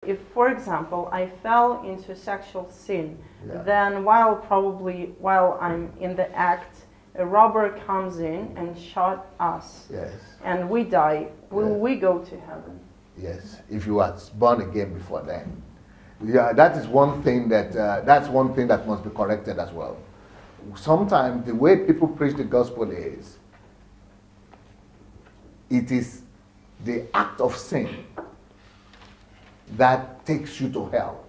If, for example, I fell into sexual sin, Yeah. then while I'm in the act, a robber comes in and shot us, Yes. and we die, will Yeah. we go to heaven? Yes. If you are born again before then. Yeah, that is one thing that must be corrected as well. Sometimes the way people preach the gospel is, it is the act of sin that takes you to hell.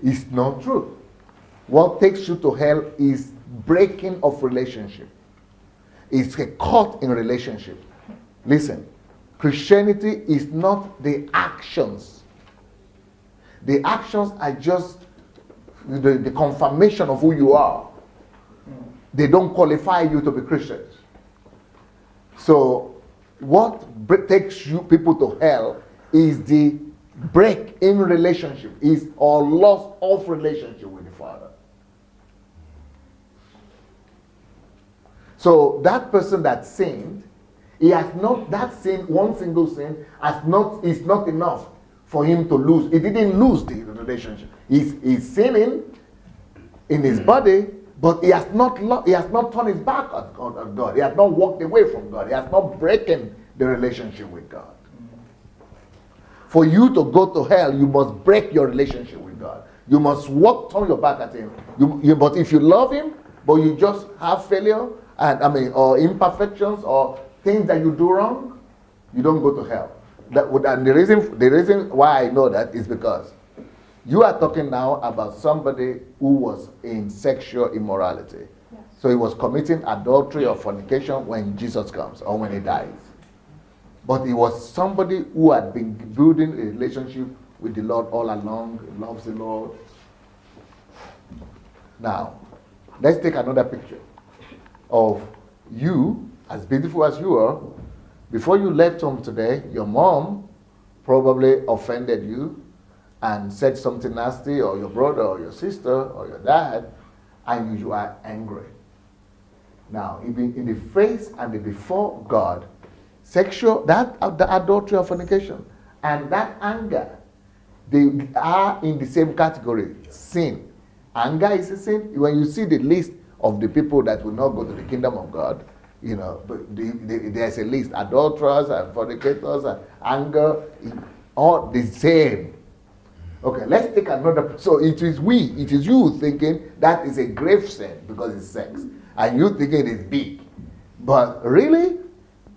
It's not true. What takes you to hell is breaking of relationship. It's a cut in relationship. Listen, Christianity is not the actions. The actions are just the confirmation of who you are. They don't qualify you to be Christians. So what takes you people to hell is the break in relationship, is or loss of relationship with the Father. So that person that sinned, he has not, that sin, one single sin, is not enough for him to lose. He didn't lose the relationship. He's sinning in his body, but he has not turned his back on God. He has not walked away from God. He has not broken the relationship with God. For you to go to hell, you must break your relationship with God. You must turn your back at him. But if you love him, but you just have failure, or imperfections, or things that you do wrong, you don't go to hell. And the reason why I know that is because you are talking now about somebody who was in sexual immorality. Yes. So he was committing adultery or fornication when Jesus comes or when he dies. But he was somebody who had been building a relationship with the Lord all along, loves the Lord. Now, let's take another picture of you, as beautiful as you are. Before you left home today, your mom probably offended you and said something nasty, or your brother or your sister or your dad, and you are angry. Now, in the face and before God, the adultery or fornication, and that anger, they are in the same category, sin. Anger is a sin. When you see the list of the people that will not go to the kingdom of God, but there's a list: adulterers and fornicators and anger, all the same. Okay, let's take another. So it is you thinking that is a grave sin because it's sex, and you thinking it is big, but really,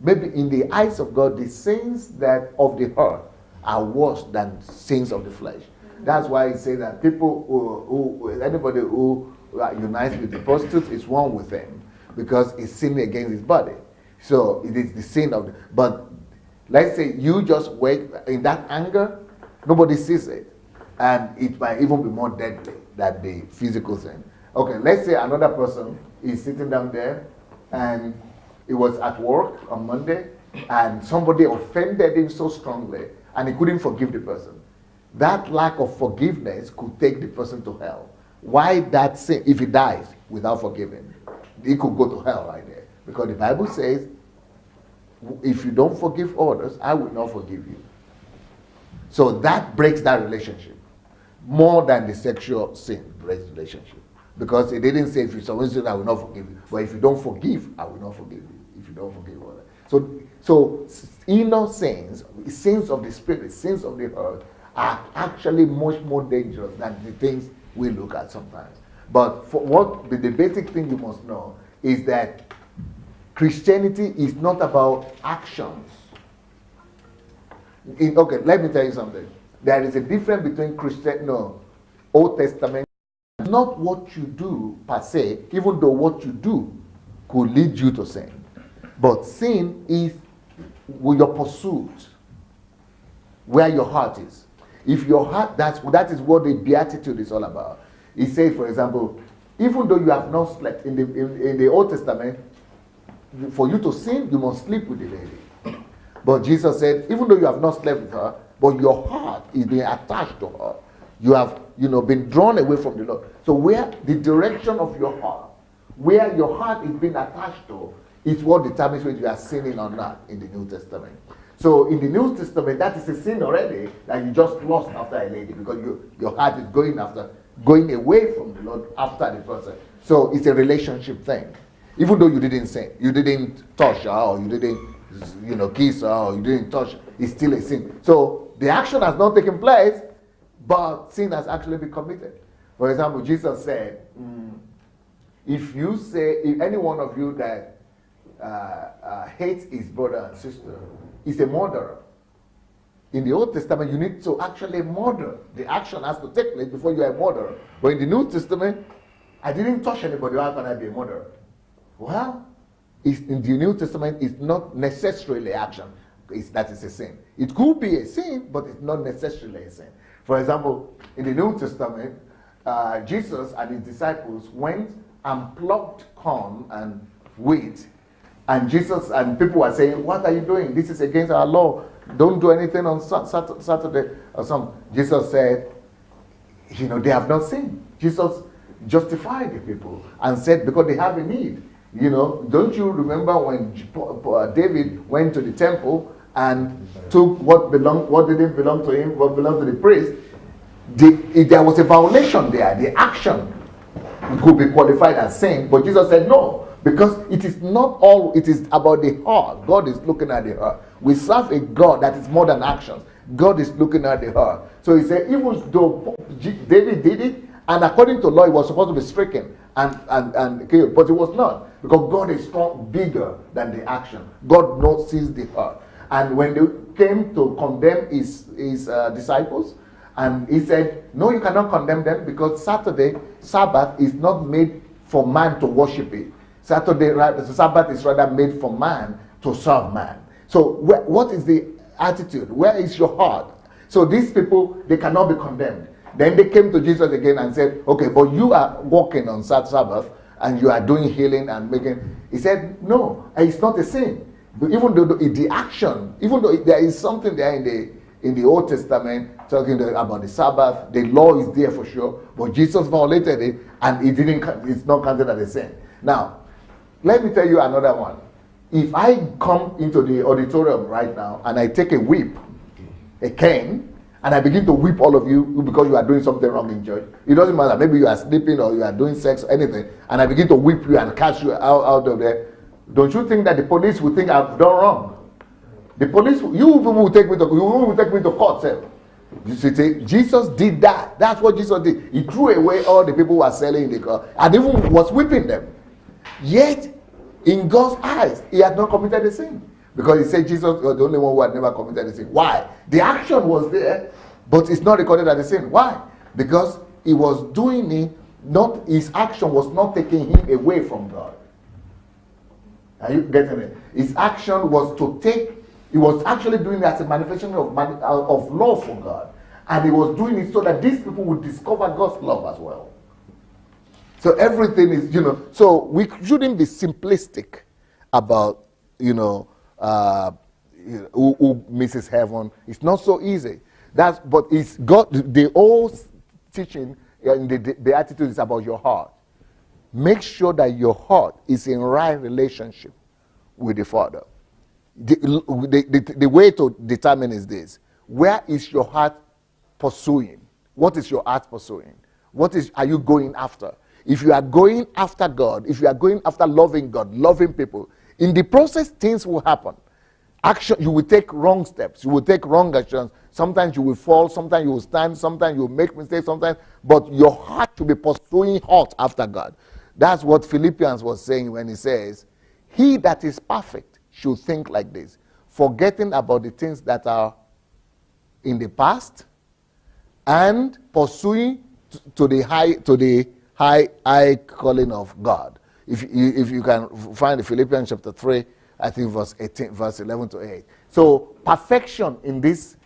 maybe in the eyes of God, the sins that of the heart are worse than sins of the flesh. That's why he says that anybody who unites with the prostitute is one with him, because he's sinning against his body. So it is the sin of but let's say you just wake in that anger, nobody sees it, and it might even be more deadly than the physical sin. Okay, let's say another person is sitting down there, and he was at work on Monday, and somebody offended him so strongly, and he couldn't forgive the person. That lack of forgiveness could take the person to hell. Why that sin? If he dies without forgiving, he could go to hell right there. Because the Bible says, if you don't forgive others, I will not forgive you. So that breaks that relationship. More than the sexual sin breaks the relationship. Because it didn't say, if you someone said, I will not forgive you. But if you don't forgive, I will not forgive you. If you don't forgive others. So inner sins of the spirit, sins of the heart, are actually much more dangerous than the things we look at sometimes. But the basic thing you must know is that Christianity is not about actions. Okay, let me tell you something. There is a difference between Old Testament, not what you do per se, even though what you do could lead you to sin. But sin is your pursuit, where your heart is. If your heart, that is what the Beatitude is all about. It says, for example, even though you have not slept, in the Old Testament, for you to sin, you must sleep with the lady. But Jesus said, even though you have not slept with her, but your heart is being attached to her, you have been drawn away from the Lord. So where the direction of your heart, where your heart is being attached to, is what determines whether you are sinning or not in the New Testament. So in the New Testament, that is a sin already that you just lost after a lady because your heart is going away from the Lord after the person. So it's a relationship thing. Even though you didn't sin, you didn't touch her, or you didn't, kiss her, or you didn't touch her, it's still a sin. So the action has not taken place, but sin has actually been committed. For example, Jesus said, if any one of you that hates his brother and sister is a murderer. In the Old Testament, you need to actually murder. The action has to take place before you are a murderer. But in the New Testament, I didn't touch anybody, how can I be a murderer? Well, in the New Testament, it's not necessarily action. That is a sin. It could be a sin, but it's not necessarily a sin. For example, in the New Testament, Jesus and his disciples went and plucked corn and wheat. And Jesus and people were saying, what are you doing? This is against our law. Don't do anything on Saturday or something. Jesus said, they have not sinned. Jesus justified the people and said, because they have a need. Don't you remember when David went to the temple and took what didn't belong to him, what belonged to the priest? There was a violation there. The action could be qualified as sin, but Jesus said no, because it is not all, it is about the heart. God is looking at the heart. We serve a God that is more than actions. God is looking at the heart. So he said, even though David did it, and according to law, he was supposed to be stricken and killed, but he was not, because God is bigger than the action. God sees the heart. And when they came to condemn his disciples, and he said, no, you cannot condemn them, because Sabbath is not made for man to worship it. Sabbath is rather made for man to serve man. So what is the attitude? Where is your heart? So these people, they cannot be condemned. Then they came to Jesus again and said, okay, but you are walking on Sabbath and you are doing healing and making. He said, no, it's not a sin. But even though the action, even though there is something there in the Old Testament talking about the Sabbath, the law is there for sure, but Jesus violated it and it's not counted as a sin. Now, let me tell you another one. If I come into the auditorium right now and I take a whip, a cane, and I begin to whip all of you because you are doing something wrong in church, it doesn't matter. Maybe you are sleeping or you are doing sex or anything, and I begin to whip you and cast you out of there. Don't you think that the police will think I've done wrong? The police, you people will take me to court, sir. You see, Jesus did that. That's what Jesus did. He threw away all the people who were selling in the car and even was whipping them. Yet, in God's eyes, he had not committed a sin. Because he said Jesus was the only one who had never committed a sin. Why? The action was there, but it's not recorded as a sin. Why? Because he was doing it, his action was not taking him away from God. Are you getting it? His action was he was actually doing it as a manifestation of love for God. And he was doing it so that these people would discover God's love as well. So everything is, so we shouldn't be simplistic about, who misses heaven. It's not so easy. But it's God, the old teaching and the attitude is about your heart. Make sure that your heart is in right relationship with the Father. The way to determine is this. Where is your heart pursuing? What is your heart pursuing? Are you going after? If you are going after God, if you are going after loving God, loving people, in the process, things will happen. You will take wrong steps. You will take wrong actions. Sometimes you will fall. Sometimes you will stand. Sometimes you will make mistakes. But your heart will be pursuing hard after God. That's what Philippians was saying when he says, he that is perfect should think like this, forgetting about the things that are in the past and pursuing to the high calling of God. If you can find the Philippians chapter 3, I think verse 11 to 8. So perfection in this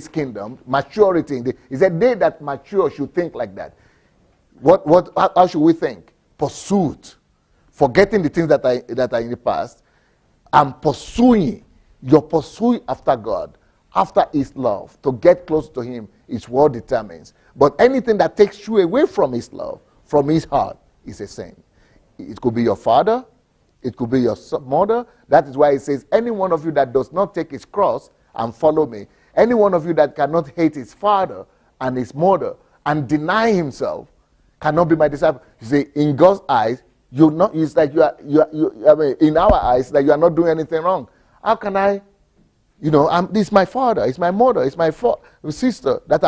kingdom, maturity he said they that mature should think like that. How should we think? Pursuit, forgetting the things that are in the past, and pursuing. You're pursuing after God, after his love. To get close to him is what determines. But anything that takes you away from his love, from his heart, is a sin. It could be your father, it could be your mother. That is why it says, any one of you that does not take his cross and follow me. Any one of you that cannot hate his father and his mother and deny himself cannot be my disciple. You see, in God's eyes, you're not. It's like I mean, in our eyes, that you are not doing anything wrong. How can I? This is my father, it's my mother, it's my sister that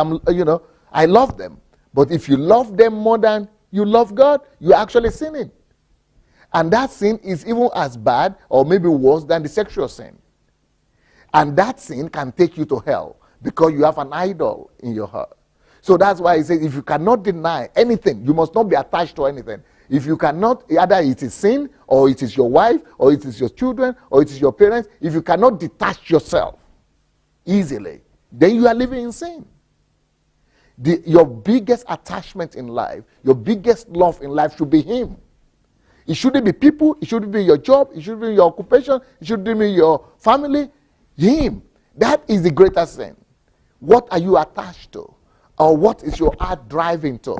I love them. But if you love them more than you love God, you're actually sinning. And that sin is even as bad or maybe worse than the sexual sin. And that sin can take you to hell because you have an idol in your heart. So that's why he says, if you cannot deny anything, you must not be attached to anything. If you cannot, either it is sin, or it is your wife, or it is your children, or it is your parents, if you cannot detach yourself easily, then you are living in sin. Your biggest attachment in life, your biggest love in life should be him. It shouldn't be people, it shouldn't be your job, it shouldn't be your occupation, it shouldn't be your family. Him. That is the greatest sin. What are you attached to? Or what is your heart driving to?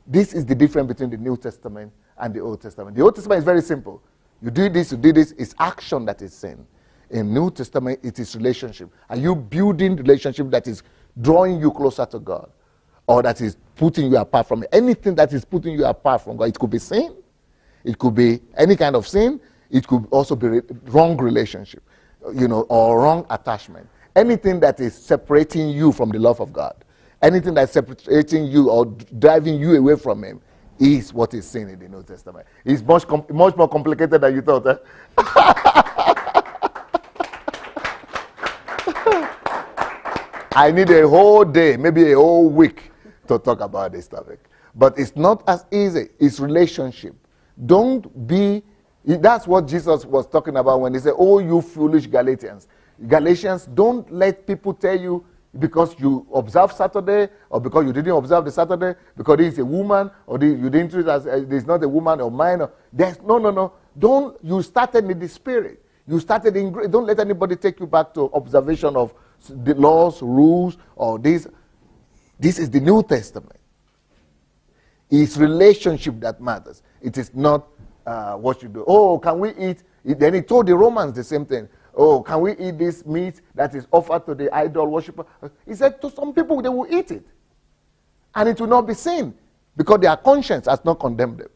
This is the difference between the New Testament and the Old Testament. The Old Testament is very simple. You do this, it's action that is sin. In New Testament, it is relationship. Are you building relationship that is drawing you closer to God? Or that is putting you apart from it? Anything that is putting you apart from God, it could be sin. It could be any kind of sin. It could also be wrong relationship, or wrong attachment. Anything that is separating you from the love of God. Anything that's separating you or driving you away from him is what is sin in the New Testament. It's much more complicated than you thought. Eh? I need a whole day, maybe a whole week to talk about this topic. But it's not as easy. It's relationship. That's what Jesus was talking about when he said, oh, you foolish Galatians. Galatians, don't let people tell you because you observe Saturday, or because you didn't observe the Saturday, because it's a woman, or you didn't treat it as there's not a woman or mine. No. You started in the spirit. You started in grace. Don't let anybody take you back to observation of the laws, rules, or this. This is the New Testament. It's relationship that matters. It is not what you do. Oh, can we eat? Then he told the Romans the same thing. Oh, can we eat this meat that is offered to the idol worshiper? He said to some people, they will eat it. And it will not be sin because their conscience has not condemned them.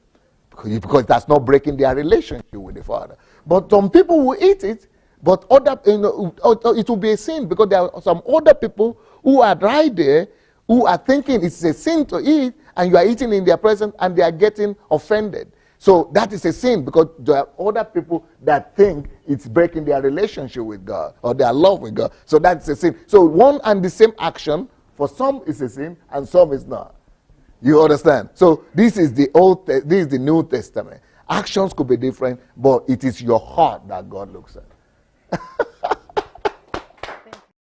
Because that's not breaking their relationship with the Father. But some people will eat it, but it will be a sin because there are some other people who are right there who are thinking it's a sin to eat, and you are eating in their presence and they are getting offended. So that is a sin because there are other people that think it's breaking their relationship with God or their love with God. So that's a sin. So one and the same action, for some is a sin and some is not. You understand? So this is the New Testament. Actions could be different, but it is your heart that God looks at.